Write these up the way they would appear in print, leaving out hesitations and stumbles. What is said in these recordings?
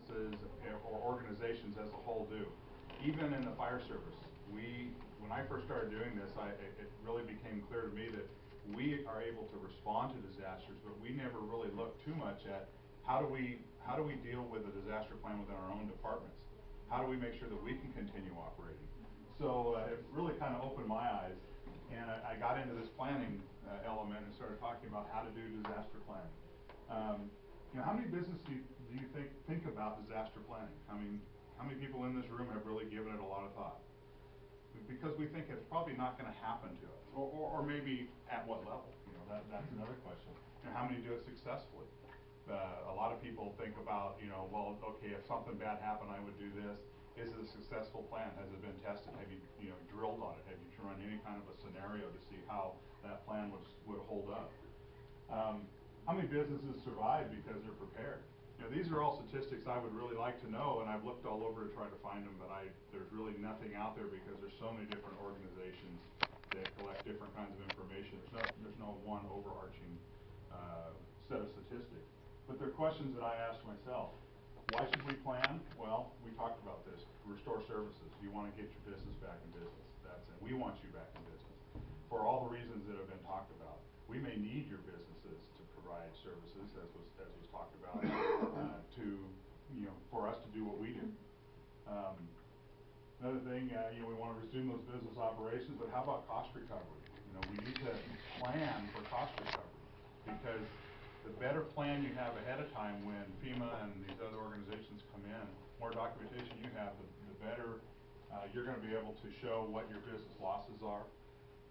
businesses or organizations as a whole do. Even in the fire service, when I first started doing this, it really became clear to me that we are able to respond to disasters, but we never really looked too much at how do we deal with a disaster plan within our own departments? How do we make sure that we can continue operating? So it really kind of opened my eyes, and I got into this planning element and started talking about how to do disaster planning. How many businesses do you think about disaster planning? I mean, how many people in this room have really given it a lot of thought? Because we think it's probably not going to happen to us, or maybe at what level? That's another question. How many do it successfully? A lot of people think about, well, okay, if something bad happened, I would do this. Is it a successful plan? Has it been tested? Have you drilled on it? Have you run any kind of a scenario to see how that plan would hold up? How many businesses survive because they're prepared? These are all statistics I would really like to know, and I've looked all over to try to find them, but there's really nothing out there because there's so many different organizations that collect different kinds of information. There's no one overarching set of statistics. But they're questions that I ask myself. Why should we plan? Well, we talked about this. Restore services. You want to get your business back in business. That's it. We want you back in business for all the reasons that have been talked about. We may need your businesses to provide services, as was talked about, for us to do what we do. Another thing, we want to resume those business operations, but how about cost recovery? We need to plan for cost recovery, because the better plan you have ahead of time when FEMA and these other organizations come in, more documentation you have, the better you're going to be able to show what your business losses are,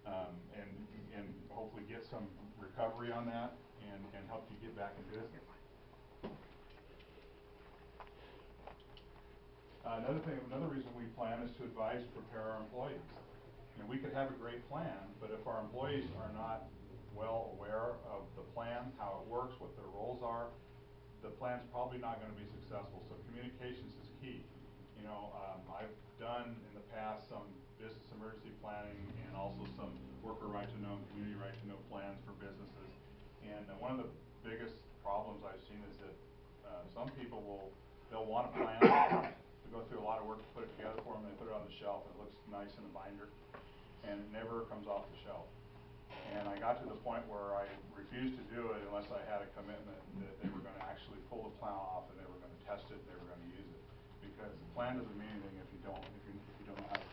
and hopefully get some recovery on that and help you get back in business. Another reason we plan is to advise and prepare our employees. We could have a great plan, but if our employees are not well aware of the plan, how it works, what their roles are, the plan's probably not going to be successful. So communications is key. I've done in the past some business emergency planning and also some worker right to know and community right to know plans for businesses. And one of the biggest problems I've seen is that some people they'll want a plan to go through a lot of work to put it together for them. They put it on the shelf. It looks nice in a binder, and it never comes off the shelf. And I got to the point where I refused to do it unless I had a commitment that they were going to actually pull the plan off and they were going to test it and they were going to use it. Because the plan doesn't mean anything if you don't know how to